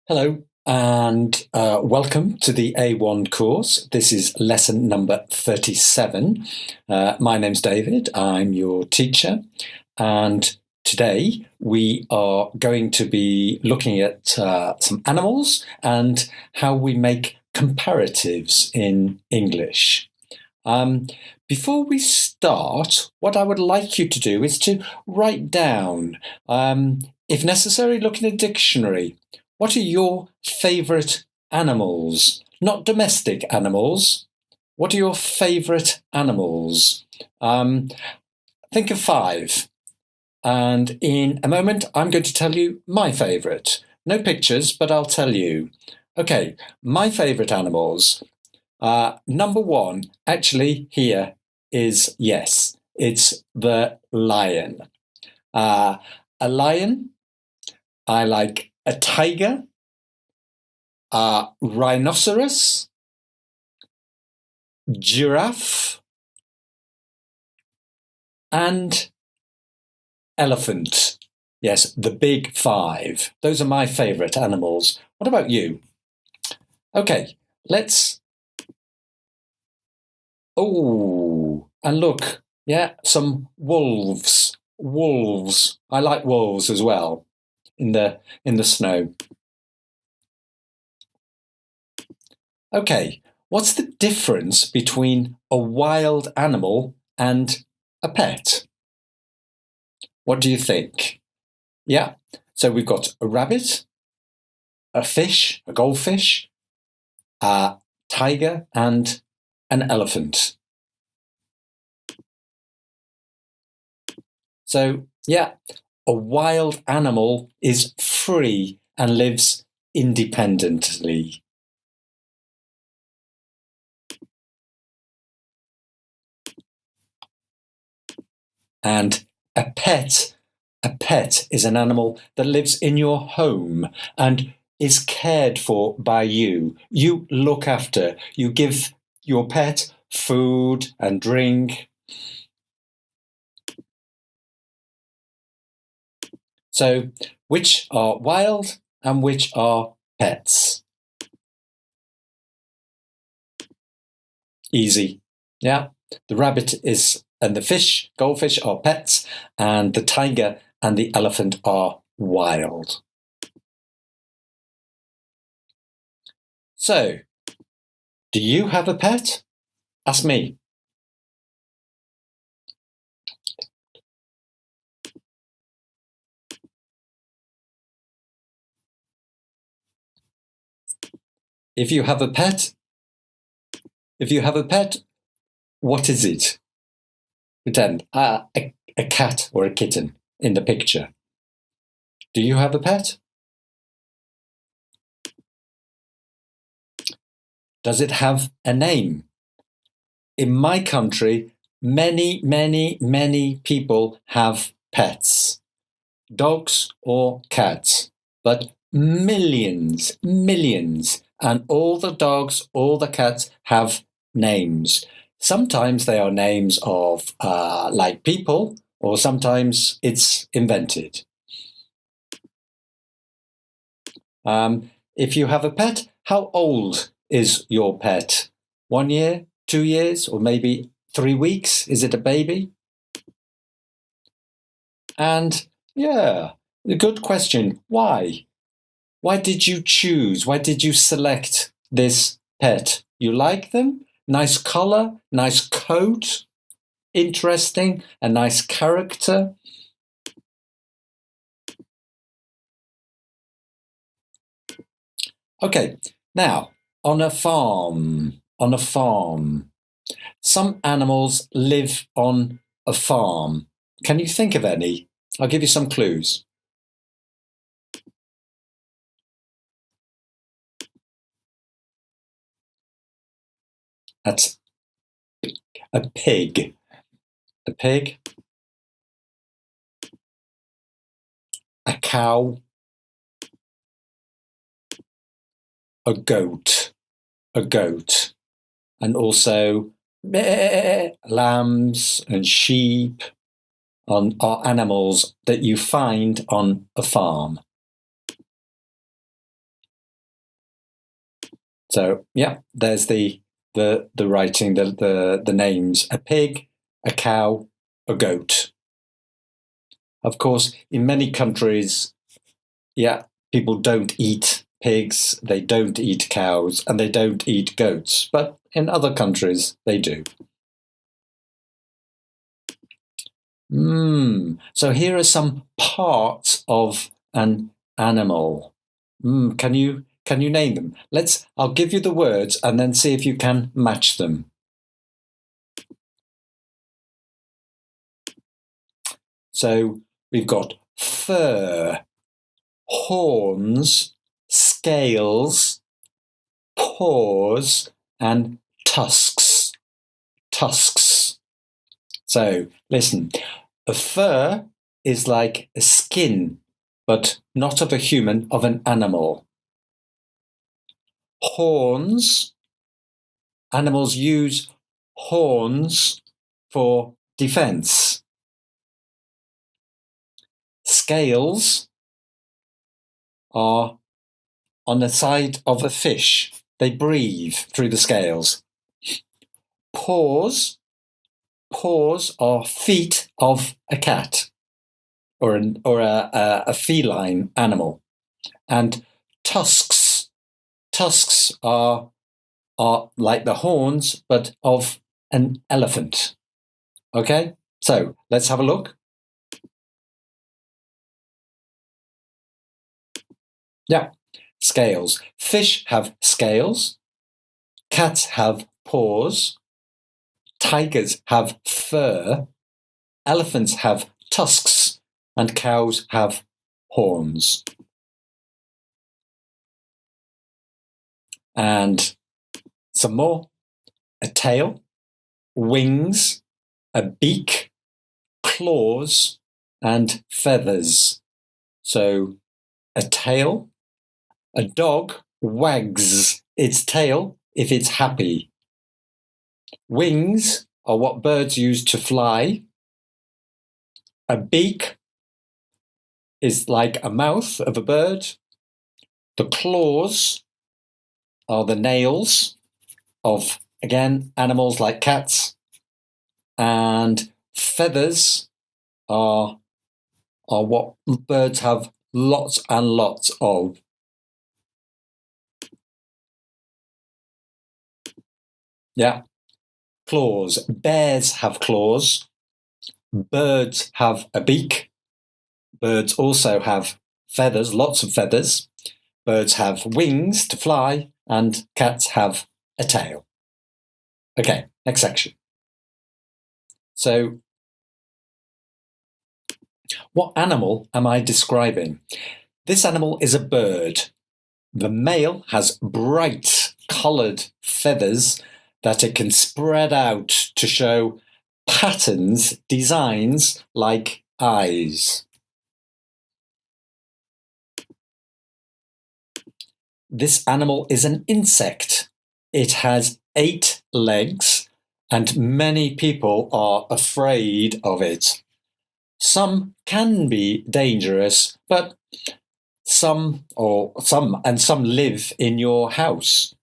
Hello and welcome to the A1 course. This is lesson number 37. My name's David, I'm your teacher, and today we are going to be looking at some animals and how we make comparatives in English. Before we start, what I would like you to do is to write down, if necessary, look in a dictionary. What are your favourite animals? Not domestic animals. What are your favourite animals? Think of 5. And in a moment, I'm going to tell you my favourite. No pictures, but I'll tell you. Okay, my favourite animals. Number 1, actually, here is yes. It's the lion. A lion, I like a tiger, a rhinoceros, giraffe, and elephant. Yes, the big 5. Those are my favourite animals. What about you? Okay, let's... Oh, and look, yeah, some wolves. Wolves. I like wolves as well in the snow. Okay, what's the difference between a wild animal and a pet? What do you think? Yeah, so we've got a rabbit, a fish, a goldfish, a tiger, and an elephant. So, yeah, a wild animal is free and lives independently. And a pet is an animal that lives in your home and is cared for by you. You look after, you give your pet food and drink. So, which are wild and which are pets? Easy. Yeah. The rabbit and the fish, goldfish are pets, and the tiger and the elephant are wild. So, do you have a pet? Ask me. If you have a pet, what is it? Pretend a cat or a kitten in the picture. Do you have a pet? Does it have a name? In my country, many people have pets, dogs or cats, but millions, and all the dogs, all the cats have names. Sometimes they are names of like people, or sometimes it's invented. If you have a pet, how old is your pet? 1 year, 2 years, or maybe 3 weeks? Is it a baby? And yeah, a good question. Why? Why did you choose? Why did you select this pet? You like them? Nice color, nice coat, interesting, a nice character. Okay, now on a farm, some animals live on a farm. Can you think of any? I'll give you some clues. That's a pig. A pig. A cow. A goat. And also Lambs and sheep are animals that you find on a farm. So yeah, there's the writing, the names: a pig, a cow, a goat. Of course, in many countries, yeah, people don't eat pigs, they don't eat cows, and they don't eat goats. But in other countries, they do. So here are some parts of an animal. Can you name them? I'll give you the words and then see if you can match them. So we've got fur, horns, scales, paws, and tusks. Tusks. So listen, a fur is like a skin, but not of a human, of an animal. Horns, animals use horns for defense. Scales are on the side of a fish. They breathe through the scales. Paws are feet of a cat or a feline animal. And tusks are like the horns, but of an elephant. Okay, so let's have a look. Yeah, scales. Fish have scales. Cats have paws. Tigers have fur. Elephants have tusks. And cows have horns. And some more. A tail, wings, a beak, claws, and feathers. So a tail, a dog wags its tail if it's happy. Wings are what birds use to fly. A beak is like a mouth of a bird. The claws are the nails of, again, animals like cats. And feathers are what birds have lots and lots of. Yeah. Claws. Bears have claws. Birds have a beak. Birds also have feathers, lots of feathers. Birds have wings to fly, and cats have a tail. Okay, next section. So, what animal am I describing? This animal is a bird. The male has bright coloured feathers that it can spread out to show patterns, designs like eyes. This animal is an insect. It has 8 legs, and many people are afraid of it. Some can be dangerous, but some live in your house.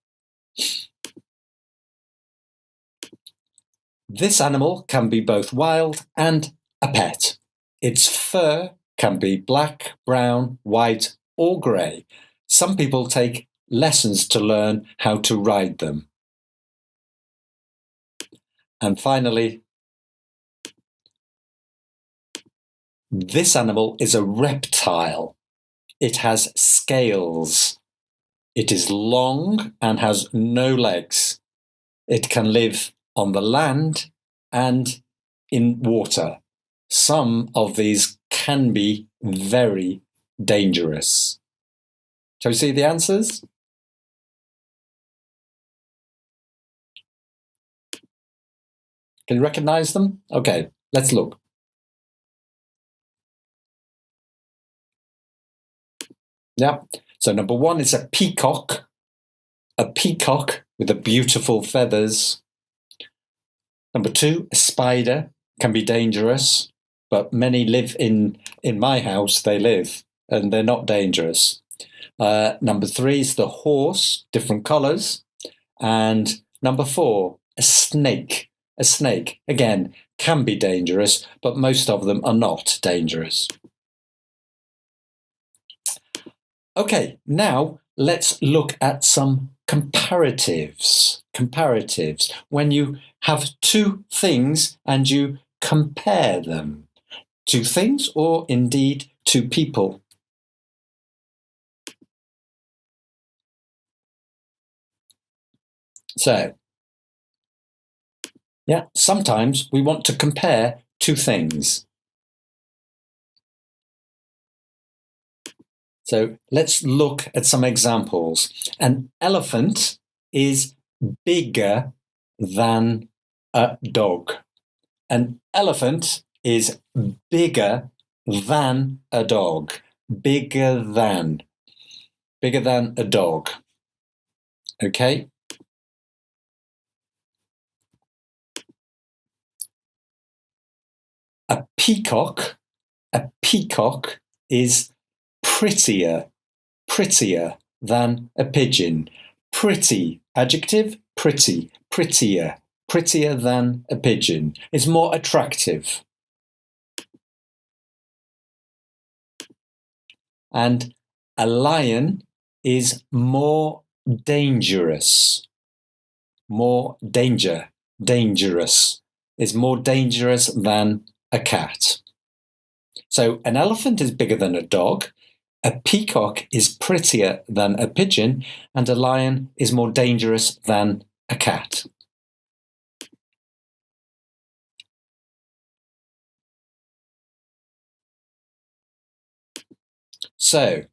This animal can be both wild and a pet. Its fur can be black, brown, white, or grey. Some people take lessons to learn how to ride them. And finally, this animal is a reptile. It has scales. It is long and has no legs. It can live on the land and in water. Some of these can be very dangerous. Shall we see the answers? Can you recognize them? Okay, let's look. Yeah, so number 1 is a peacock with the beautiful feathers. Number 2, a spider can be dangerous, but many live in my house, they live, and they're not dangerous. Number 3 is the horse, different colours. And number 4, a snake. A snake, again, can be dangerous, but most of them are not dangerous. Okay, now let's look at some comparatives. Comparatives, when you have two things and you compare them. Two things, or indeed two people. So, yeah, sometimes we want to compare two things. So let's look at some examples. An elephant is bigger than a dog. An elephant is bigger than a dog. Bigger than a dog. Okay? A peacock is prettier than a pigeon. Pretty, adjective, pretty, prettier than a pigeon. Is more attractive. And a lion is more dangerous. Dangerous. Is more dangerous than a cat. So an elephant is bigger than a dog, a peacock is prettier than a pigeon, and a lion is more dangerous than a cat. So,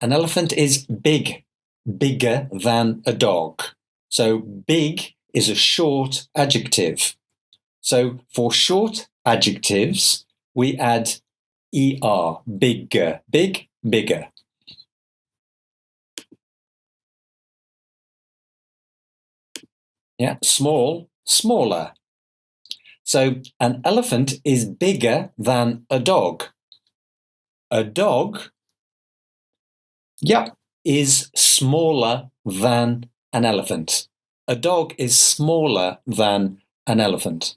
an elephant is bigger than a dog. So big is a short adjective. So for short adjectives, we add er, bigger, bigger. Yeah, small, smaller. So an elephant is bigger than a dog. A dog, is smaller than an elephant. A dog is smaller than an elephant.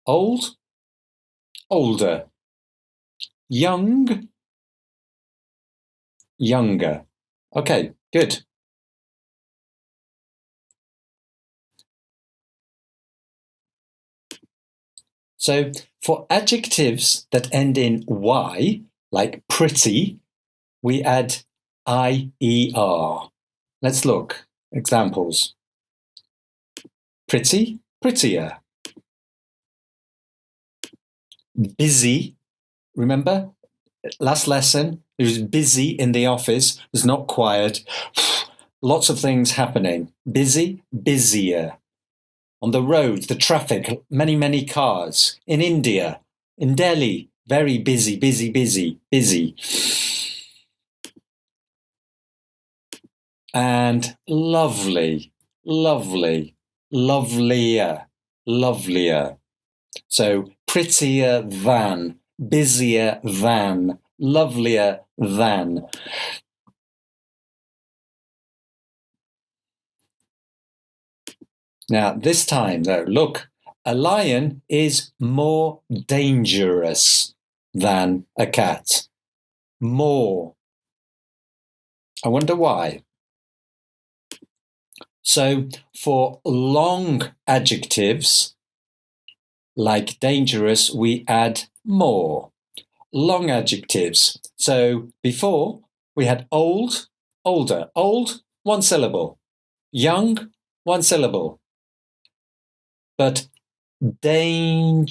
Old, older. Young, younger. Okay, good. So for adjectives that end in y, like pretty, we add IER. Let's look. Examples. Pretty, prettier. Busy. Remember? Last lesson, it was busy in the office. It was not quiet. Lots of things happening. Busy, busier. On the road, the traffic, many cars. In India, in Delhi, very busy. And lovely, lovelier. So prettier than, busier than, lovelier than. Now, this time, though, look, a lion is more dangerous than a cat. More. I wonder why. So, for long adjectives, like dangerous, we add more. Long adjectives. So, before, we had old, older. Old, one syllable. Young, one syllable. But dangerous,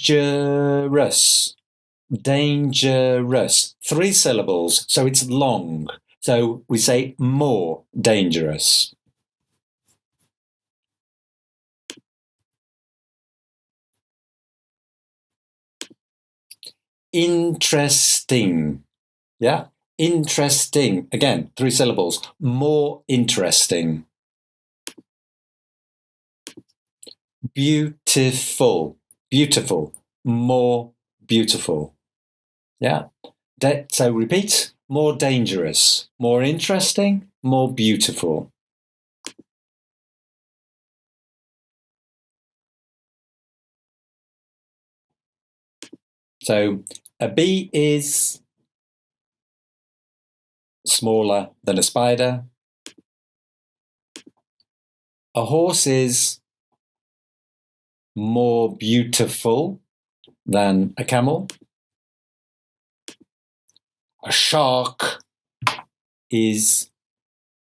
three syllables, so it's long. So we say more dangerous. Interesting. Yeah, interesting. Again, three syllables. More interesting. beautiful, beautiful, more beautiful. Yeah. So repeat, more dangerous, more interesting, more beautiful. So a bee is smaller than a spider. A horse is more beautiful than a camel. A shark is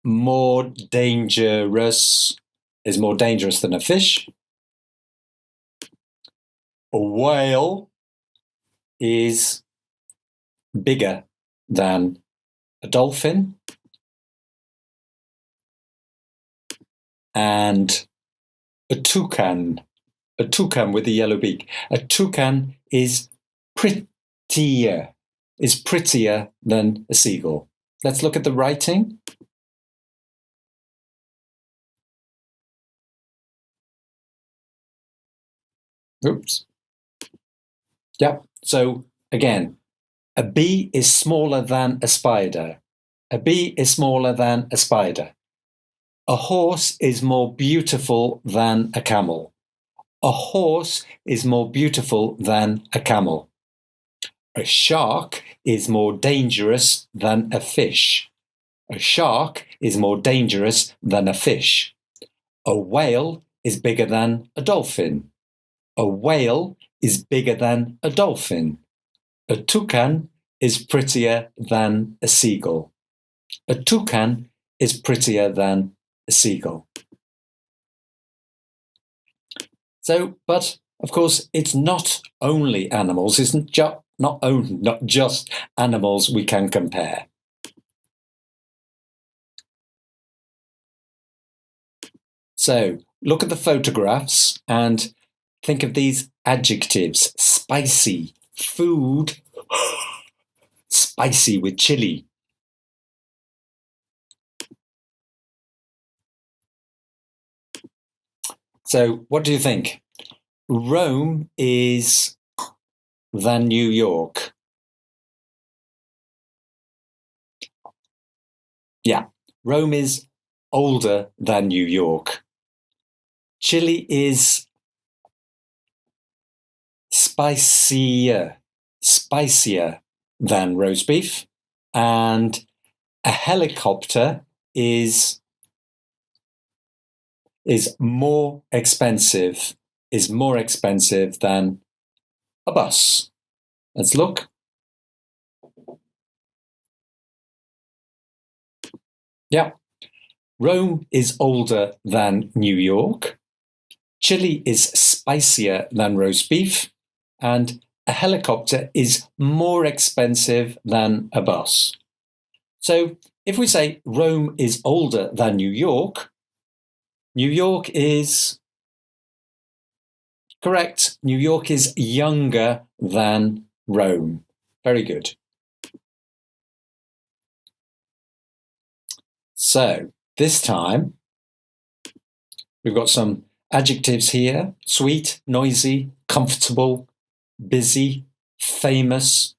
more dangerous than a fish. A whale is bigger than a dolphin. And a toucan with a yellow beak. A toucan is prettier than a seagull. Let's look at the writing. Oops. Yeah, so again, a bee is smaller than a spider. A bee is smaller than a spider. A horse is more beautiful than a camel. A horse is more beautiful than a camel. A shark is more dangerous than a fish. A shark is more dangerous than a fish. A whale is bigger than a dolphin. A whale is bigger than a dolphin. A toucan is prettier than a seagull. A toucan is prettier than a seagull. So, but of course, it's not only animals, not just animals we can compare. So, look at the photographs and think of these adjectives: spicy, food, spicy with chili. So, what do you think? Rome is than New York. Yeah, Rome is older than New York. Chili is spicier than roast beef. And a helicopter is more expensive than a bus. Let's look. Yeah. Rome is older than New York. Chili is spicier than roast beef. And a helicopter is more expensive than a bus. So if we say Rome is older than New York is correct. New York is younger than Rome. Very good. So this time we've got some adjectives here: sweet, noisy, comfortable, busy, famous,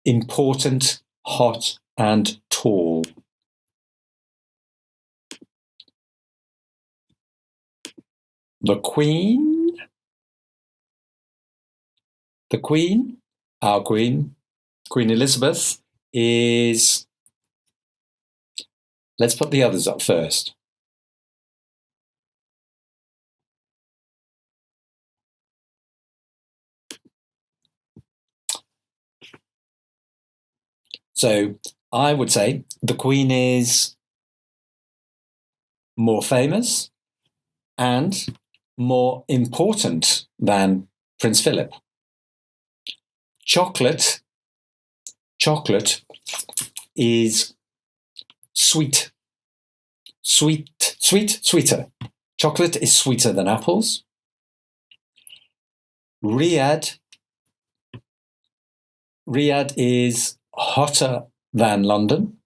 important, hot, and tall. The Queen, our Queen, Queen Elizabeth, is... Let's put the others up first. So I would say the Queen is more famous and more important than Prince Philip. Chocolate is sweeter. Chocolate is sweeter than apples. Riyadh is hotter than London.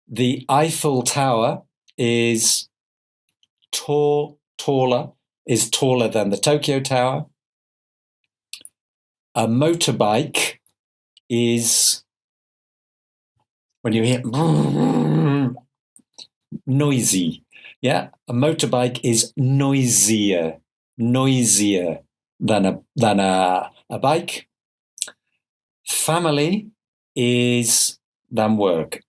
The Eiffel Tower is taller is taller than the Tokyo Tower. A motorbike is, when you hear noisy. Yeah, a motorbike is noisier than a bike. Family is than work.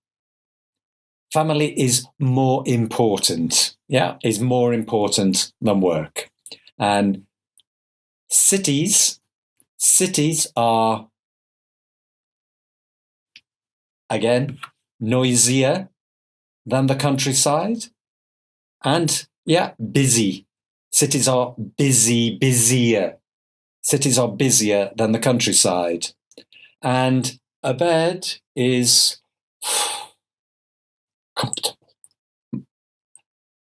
Family is more important. Yeah, is more important than work. And cities are, again, noisier than the countryside. And yeah, busy. Cities are busier. Cities are busier than the countryside. And a bed is comfortable.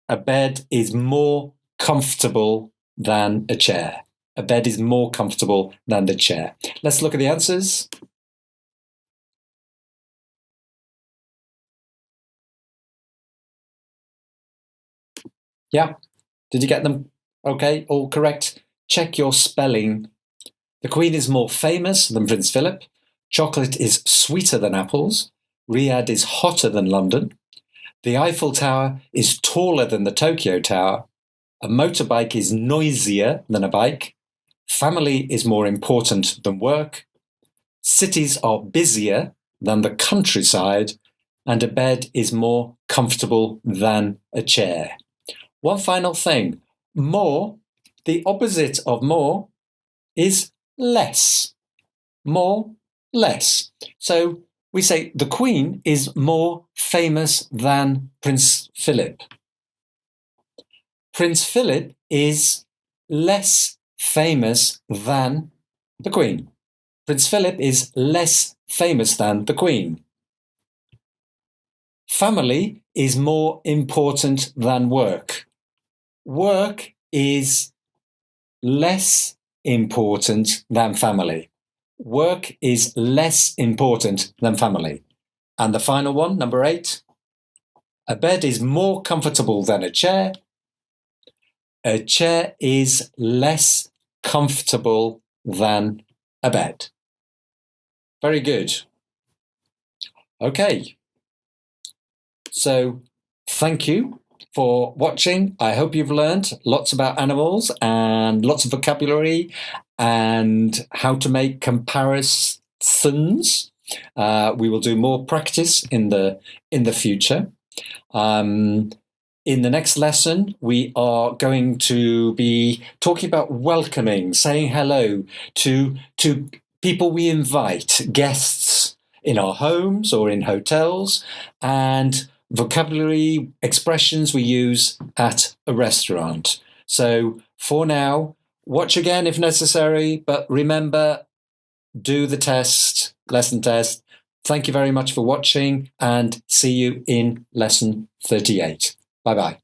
A bed is more comfortable than a chair. A bed is more comfortable than the chair. Let's look at the answers. Yeah, did you get them? Okay, all correct. Check your spelling. The Queen is more famous than Prince Philip. Chocolate is sweeter than apples. Riyadh is hotter than London. The Eiffel Tower is taller than the Tokyo Tower. A motorbike is noisier than a bike. Family is more important than work. Cities are busier than the countryside. And a bed is more comfortable than a chair. One final thing. More, the opposite of more is less. More, less. So we say the Queen is more famous than Prince Philip. Prince Philip is less famous than the Queen. Prince Philip is less famous than the Queen. Family is more important than work. Work is less important than family. Work is less important than family. And the final one, number 8. A bed is more comfortable than a chair. A chair is less comfortable than a bed. Very good. Okay. So thank you for watching. I hope you've learned lots about animals and lots of vocabulary and how to make comparisons. We will do more practice in the future. In the next lesson, we are going to be talking about welcoming, saying hello to people we invite, guests in our homes or in hotels, and vocabulary expressions we use at a restaurant. So for now, watch again if necessary, but remember, do the test, lesson test. Thank you very much for watching, and see you in lesson 38. Bye-bye.